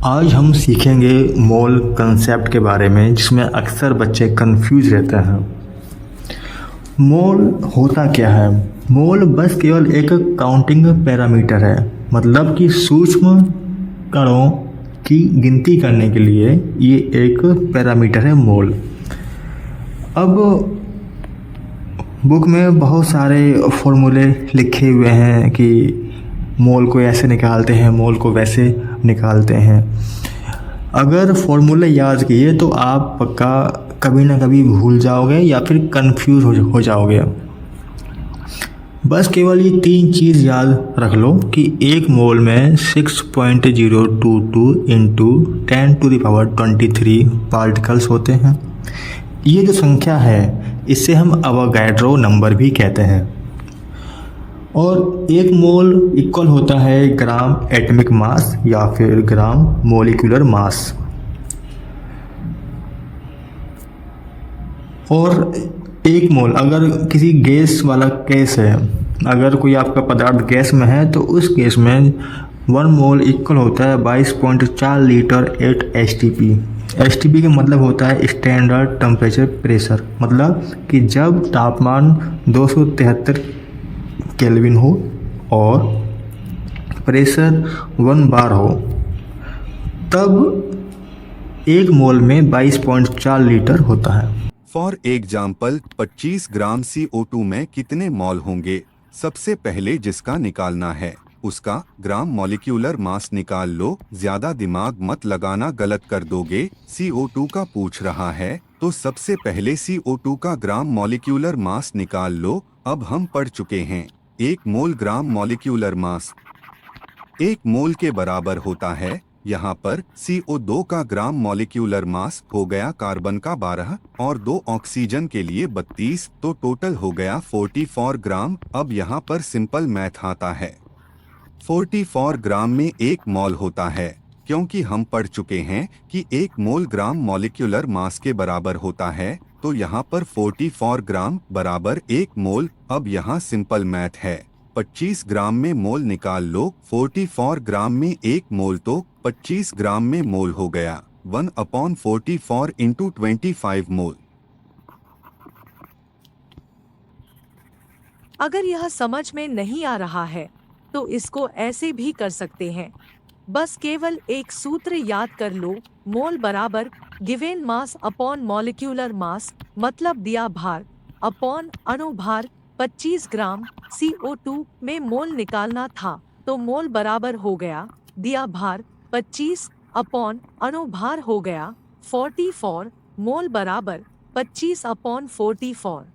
आज हम सीखेंगे मोल कंसेप्ट के बारे में, जिसमें अक्सर बच्चे कंफ्यूज रहते हैं। मोल होता क्या है? मोल बस केवल एक काउंटिंग पैरामीटर है, मतलब कि सूक्ष्म कणों की गिनती करने के लिए ये एक पैरामीटर है मोल। अब बुक में बहुत सारे फॉर्मूले लिखे हुए हैं कि मोल को ऐसे निकालते हैं, मोल को वैसे निकालते हैं। अगर फॉर्मूले याद किए तो आप पक्का कभी ना कभी भूल जाओगे या फिर कंफ्यूज हो जाओगे। बस केवल ये तीन चीज़ याद रख लो कि एक मोल में 6.022 इंटू 10⁻23 पार्टिकल्स होते हैं। ये जो संख्या है इसे हम अवोगाड्रो नंबर भी कहते हैं। और एक मोल इक्वल होता है ग्राम एटॉमिक मास या फिर ग्राम मॉलिक्यूलर मास। और एक मोल अगर किसी गैस वाला केस है, अगर कोई आपका पदार्थ गैस में है तो उस केस में 1 मोल इक्वल होता है 22.4 लीटर एट एसटीपी। एसटीपी का मतलब होता है स्टैंडर्ड टेम्परेचर प्रेशर, मतलब कि जब तापमान 273 केल्विन हो और प्रेशर 1 बार हो, तब एक मोल में 22.4 लीटर होता है। फॉर एग्जाम्पल 25 ग्राम CO2 में कितने मोल होंगे? सबसे पहले जिसका निकालना है उसका ग्राम मॉलिक्यूलर मास निकाल लो। ज्यादा दिमाग मत लगाना, गलत कर दोगे। CO2 का पूछ रहा है तो सबसे पहले CO2 का ग्राम मॉलिक्यूलर मास निकाल लो। अब हम पढ़ चुके हैं 1 मोल ग्राम मॉलिक्यूलर मास 1 मोल के बराबर होता है। यहाँ पर CO2 का ग्राम मॉलिक्यूलर मास हो गया कार्बन का 12 और 2 ऑक्सीजन के लिए 32, तो टोटल हो गया 44 ग्राम। अब यहाँ पर सिंपल मैथ आता है। 44 ग्राम में 1 मोल होता है, क्योंकि हम पढ़ चुके हैं कि 1 मोल ग्राम मॉलिक्यूलर मास के बराबर होता है, तो यहाँ पर 44 ग्राम बराबर 1 मोल। अब यहाँ सिंपल मैथ है, 25 ग्राम में मोल निकाल लो। 44 ग्राम में 1 मोल तो 25 ग्राम में मोल हो गया 1/44 इंटू 25 मोल। अगर यह समझ में नहीं आ रहा है तो इसको ऐसे भी कर सकते हैं। बस केवल एक सूत्र याद कर लो, मोल बराबर given mass upon molecular mass, मतलब दिया भार अपॉन अणुभार। 25 ग्राम CO2 में मोल निकालना था तो मोल बराबर हो गया दिया भार 25 अपॉन अणुभार हो गया 44। मोल बराबर 25/44।